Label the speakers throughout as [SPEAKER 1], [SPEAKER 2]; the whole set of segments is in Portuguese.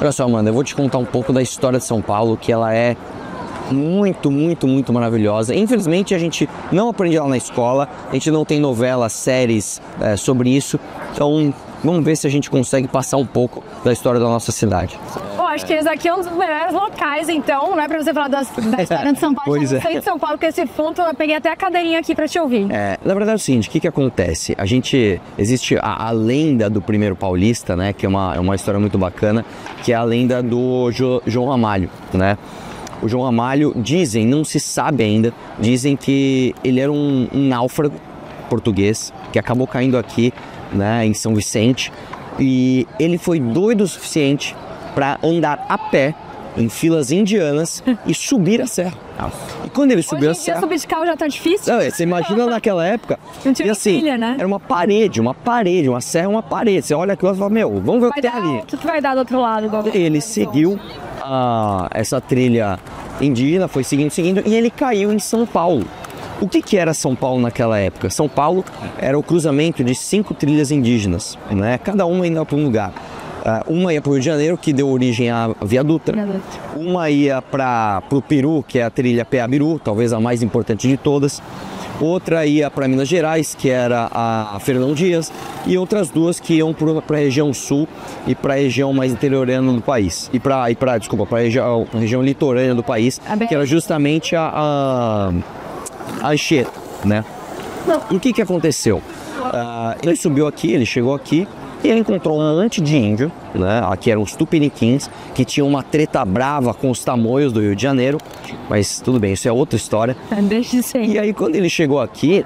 [SPEAKER 1] Olha só, Amanda, eu vou te contar um pouco da história de São Paulo, que ela é muito maravilhosa. Infelizmente a gente não aprende ela na escola, a gente não tem novelas, séries sobre isso, então vamos ver se a gente consegue passar um pouco da história da nossa cidade.
[SPEAKER 2] Bom, acho que esse aqui é um dos melhores locais, então, não é pra você falar da história de São Paulo,
[SPEAKER 1] Pois
[SPEAKER 2] eu não sei de São Paulo, porque esse ponto eu peguei até a cadeirinha aqui pra te ouvir.
[SPEAKER 1] Na verdade é o seguinte, o que acontece? Existe a lenda do primeiro paulista, né, que é uma história muito bacana, que é a lenda do João Ramalho, né? O João Ramalho, dizem, não se sabe ainda, dizem que ele era um náufrago português que acabou caindo aqui, né, em São Vicente, e ele foi doido o suficiente para andar a pé em filas indianas e subir a serra. E quando ele subiu a serra...
[SPEAKER 2] subir de carro já tá difícil?
[SPEAKER 1] Não, você imagina naquela época,
[SPEAKER 2] não tinha
[SPEAKER 1] e assim,
[SPEAKER 2] trilha, né?
[SPEAKER 1] Era uma parede, uma serra, uma parede. Você olha aquilo e fala, meu, vamos ver o que tem ali.
[SPEAKER 2] O que vai dar do outro lado?
[SPEAKER 1] Ele seguiu essa trilha indígena, foi seguindo, e ele caiu em São Paulo. O que era São Paulo naquela época? São Paulo era o cruzamento de 5 trilhas indígenas, né? Cada uma indo para um lugar. Uma ia para o Rio de Janeiro, que deu origem à Via Dutra. Uma ia para o Peru, que é a trilha Peabiru, talvez a mais importante de todas. Outra ia para Minas Gerais, que era a Fernão Dias. E outras duas que iam para a região sul e para a região mais interiorana do país. Para a região litorânea do país, que era justamente a Anchieta, né? E o que aconteceu? Ele subiu aqui, ele chegou aqui e ele encontrou um monte de índio, né? Aqui eram os tupiniquins, que tinham uma treta brava com os tamoios do Rio de Janeiro, mas tudo bem, isso é outra história.
[SPEAKER 2] Deixa de ser.
[SPEAKER 1] E aí quando ele chegou aqui,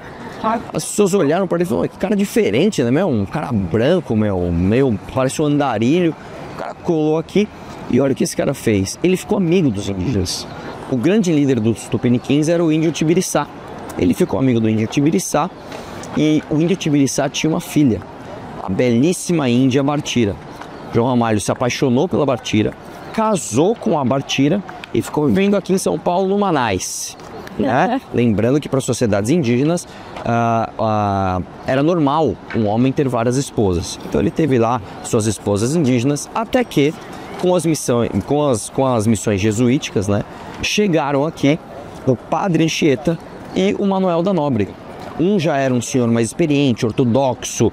[SPEAKER 1] as pessoas olharam para ele e falaram, que cara diferente, né, meu? Um cara branco, meio parece um andarilho. O cara colou aqui e olha o que esse cara fez. Ele ficou amigo dos indígenas. O grande líder dos tupiniquins era o índio Tibiriçá. Ele ficou amigo do índio Tibiriçá e o índio Tibiriçá tinha uma filha, a belíssima índia Bartira. João Ramalho se apaixonou pela Bartira, casou com a Bartira e ficou vivendo aqui em São Paulo, no Manais. Né? Lembrando que para as sociedades indígenas era normal um homem ter várias esposas. Então ele teve lá suas esposas indígenas, até que com as missões jesuíticas, né, chegaram aqui o Padre Anchieta e o Manuel da Nóbrega. Um já era um senhor mais experiente, ortodoxo,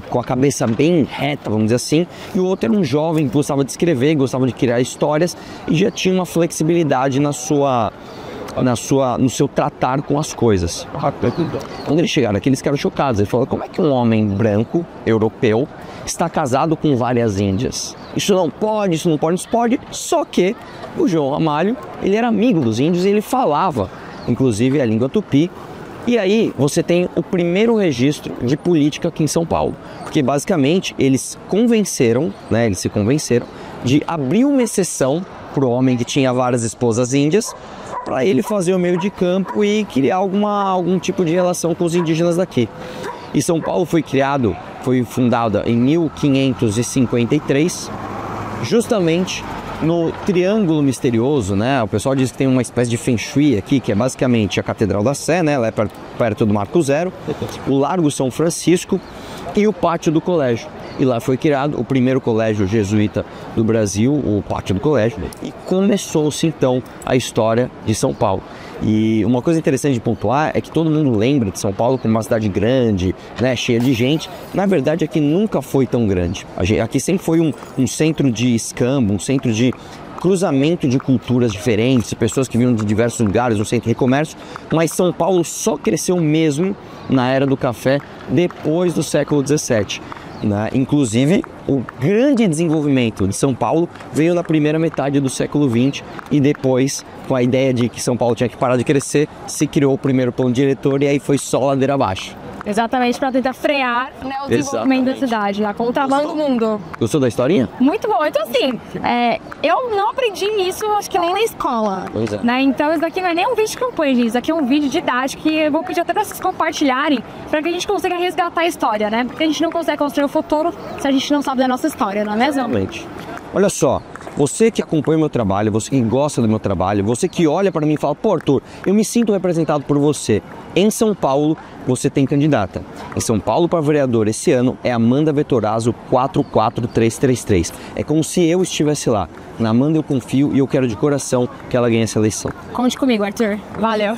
[SPEAKER 1] com a cabeça bem reta, vamos dizer assim, e o outro era um jovem que gostava de escrever, gostava de criar histórias e já tinha uma flexibilidade no seu tratar com as coisas. Quando eles chegaram aqui, eles ficaram chocados. Eles falaram, como é que um homem branco, europeu, está casado com várias índias? Isso não pode, isso pode. Só que o João Ramalho, ele era amigo dos índios e ele falava, inclusive, a língua tupi. E aí você tem o primeiro registro de política aqui em São Paulo. Porque basicamente eles se convenceram de abrir uma exceção para o homem que tinha várias esposas índias, para ele fazer o meio de campo e criar algum tipo de relação com os indígenas daqui. E São Paulo foi fundada em 1553, justamente no Triângulo Misterioso, né? O pessoal diz que tem uma espécie de Feng Shui aqui, que é basicamente a Catedral da Sé, né? Ela é perto do Marco Zero, o Largo São Francisco e o Pátio do Colégio. E lá foi criado o primeiro colégio jesuíta do Brasil, o Pátio do Colégio, e começou-se então a história de São Paulo. E uma coisa interessante de pontuar é que todo mundo lembra de São Paulo como uma cidade grande, né, cheia de gente. Na verdade, aqui nunca foi tão grande. Aqui sempre foi um centro de escambo, um centro de cruzamento de culturas diferentes, pessoas que vinham de diversos lugares, um centro de comércio, mas São Paulo só cresceu mesmo na era do café depois do século XVII. Né? Inclusive, o grande desenvolvimento de São Paulo veio na primeira metade do século XX e depois, com a ideia de que São Paulo tinha que parar de crescer, se criou o primeiro plano diretor e aí foi só ladeira abaixo.
[SPEAKER 2] Exatamente, para tentar frear, né, o desenvolvimento da cidade, a contramão do mundo.
[SPEAKER 1] Gostou da historinha?
[SPEAKER 2] Muito bom. Então, assim, eu não aprendi isso, acho que nem na escola.
[SPEAKER 1] Pois é.
[SPEAKER 2] Né? Então, isso daqui não é nem um vídeo de campanha, isso aqui é um vídeo didático que eu vou pedir até para vocês compartilharem, para que a gente consiga resgatar a história, né? Porque a gente não consegue construir o futuro se a gente não sabe da nossa história, não é mesmo?
[SPEAKER 1] Exatamente. Olha só, Você que acompanha o meu trabalho, você que gosta do meu trabalho, você que olha para mim e fala, pô, Arthur, eu me sinto representado por você. Em São Paulo, você tem candidata. Em São Paulo, para vereador esse ano, é Amanda Vettorazzo 44333. É como se eu estivesse lá. Na Amanda eu confio e eu quero de coração que ela ganhe essa eleição.
[SPEAKER 2] Conte comigo, Arthur. Valeu.